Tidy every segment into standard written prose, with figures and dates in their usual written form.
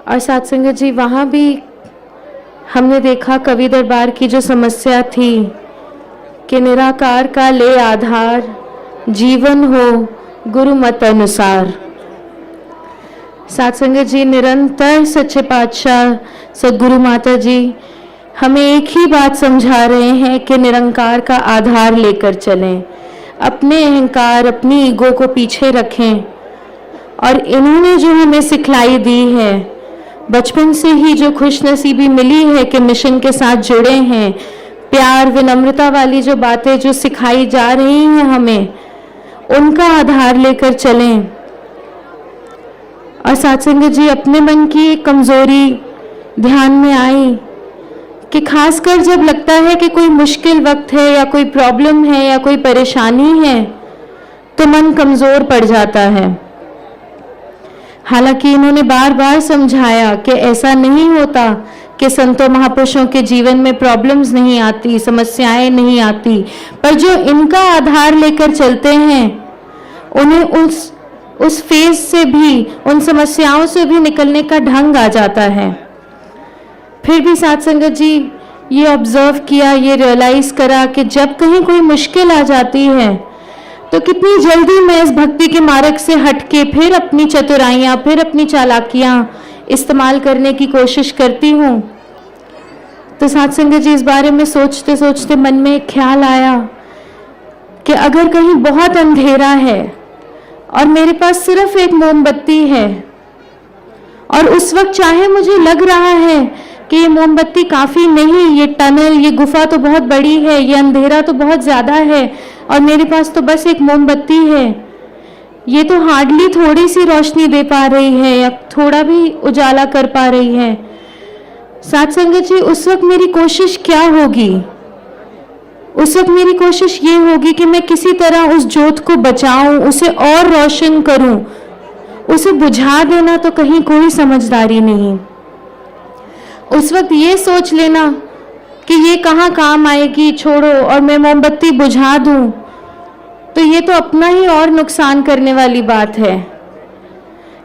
और साथ संगत जी वहाँ भी हमने देखा कवि दरबार की जो समस्या थी कि निराकार का ले आधार, जीवन हो गुरु मत अनुसार। साथ संगत जी निरंतर सच्चे पातशाह सद्गुरु माता जी हमें एक ही बात समझा रहे हैं कि निरंकार का आधार लेकर चलें, अपने अहंकार अपनी ईगो को पीछे रखें। और इन्होंने जो हमें सिखलाई दी है, बचपन से ही जो खुशनसीबी मिली है कि मिशन के साथ जुड़े हैं, प्यार विनम्रता वाली जो बातें जो सिखाई जा रही हैं हमें, उनका आधार लेकर चलें। और साथ संगत जी अपने मन की कमजोरी ध्यान में आई कि खासकर जब लगता है कि कोई मुश्किल वक्त है या कोई प्रॉब्लम है या कोई परेशानी है तो मन कमजोर पड़ जाता है। हालांकि इन्होंने बार बार समझाया कि ऐसा नहीं होता कि संतों महापुरुषों के जीवन में प्रॉब्लम्स नहीं आती, समस्याएं नहीं आती, पर जो इनका आधार लेकर चलते हैं उन्हें उस फेज से भी, उन समस्याओं से भी निकलने का ढंग आ जाता है। फिर भी साथ संगत जी ये ऑब्जर्व किया, ये रियलाइज करा कि जब कहीं कोई मुश्किल आ जाती है तो कितनी जल्दी मैं इस भक्ति के मार्ग से हटके फिर अपनी चतुराइयाँ, फिर अपनी चालाकियाँ इस्तेमाल करने की कोशिश करती हूँ। तो साथ संगत जी इस बारे में सोचते सोचते मन में एक ख्याल आया कि अगर कहीं बहुत अंधेरा है और मेरे पास सिर्फ एक मोमबत्ती है और उस वक्त चाहे मुझे लग रहा है कि ये मोमबत्ती काफ़ी नहीं, ये टनल, ये गुफा तो बहुत बड़ी है, ये अंधेरा तो बहुत ज़्यादा है और मेरे पास तो बस एक मोमबत्ती है, ये तो हार्डली थोड़ी सी रोशनी दे पा रही है या थोड़ा भी उजाला कर पा रही है। साथ संगत जी उस वक्त मेरी कोशिश क्या होगी? उस वक्त मेरी कोशिश ये होगी कि मैं किसी तरह उस ज्योत को बचाऊं, उसे और रोशन करूं। उसे बुझा देना तो कहीं कोई समझदारी नहीं। उस वक्त ये सोच लेना कि ये कहाँ काम आएगी, छोड़ो, और मैं मोमबत्ती बुझा दूं, तो ये तो अपना ही और नुकसान करने वाली बात है।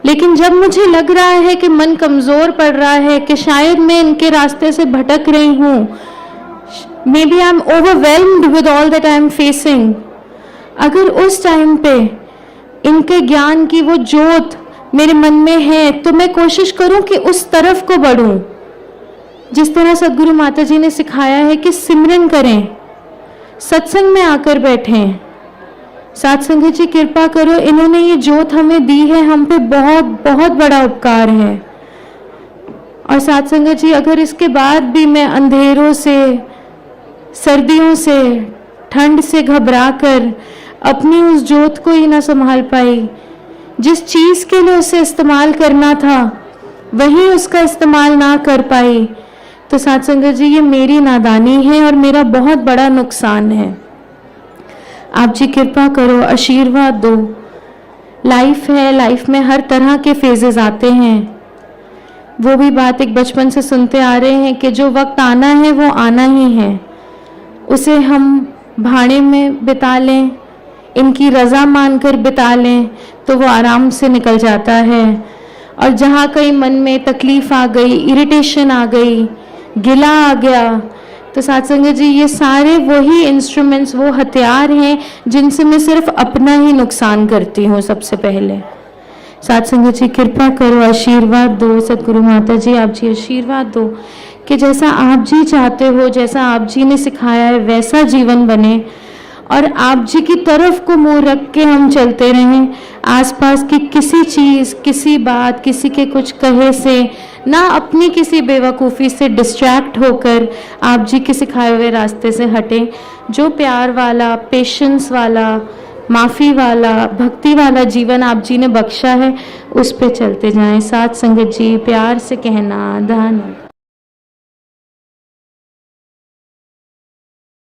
लेकिन जब मुझे लग रहा है कि मन कमज़ोर पड़ रहा है, कि शायद मैं इनके रास्ते से भटक रही हूँ, maybe I am overwhelmed with all that I am facing, अगर उस टाइम पे इनके ज्ञान की वो ज्योत मेरे मन में है तो मैं कोशिश करूं कि उस तरफ को बढ़ूं। जिस तरह सद्गुरु माता जी ने सिखाया है कि सिमरन करें, सत्संग में आकर बैठें। साथ संगत जी कृपा करो, इन्होंने ये ज्योत हमें दी है, हम पे बहुत बहुत बड़ा उपकार है। और साथ संगत जी अगर इसके बाद भी मैं अंधेरों से, सर्दियों से, ठंड से घबरा कर अपनी उस ज्योत को ही ना संभाल पाई, जिस चीज़ के लिए उसे इस्तेमाल करना था वही उसका इस्तेमाल ना कर पाई, तो साथ संगत जी ये मेरी नादानी है और मेरा बहुत बड़ा नुकसान है। आप जी कृपा करो, आशीर्वाद दो। लाइफ है, लाइफ में हर तरह के फेजेस आते हैं। वो भी बात एक बचपन से सुनते आ रहे हैं कि जो वक्त आना है वो आना ही है, उसे हम भाड़े में बिता लें, इनकी रज़ा मानकर बिता लें तो वो आराम से निकल जाता है। और जहाँ कहीं मन में तकलीफ़ आ गई, इरिटेशन आ गई, गिला आ गया, तो साथ संगत जी ये सारे वही इंस्ट्रूमेंट्स, वो हथियार हैं जिनसे मैं सिर्फ अपना ही नुकसान करती हूँ सबसे पहले। साथ संगत जी कृपा करो, आशीर्वाद दो। सद्गुरु माता जी आप जी आशीर्वाद दो कि जैसा आप जी चाहते हो, जैसा आप जी ने सिखाया है वैसा जीवन बने और आप जी की तरफ को मुंह रख के हम चलते रहें। आसपास की किसी चीज़, किसी बात, किसी के कुछ कहे से ना, अपनी किसी बेवकूफ़ी से डिस्ट्रैक्ट होकर आप जी के सिखाए हुए रास्ते से हटें। जो प्यार वाला, पेशेंस वाला, माफ़ी वाला, भक्ति वाला जीवन आप जी ने बख्शा है उस पे चलते जाएं। साथ संगत जी प्यार से कहना, धन्यवाद।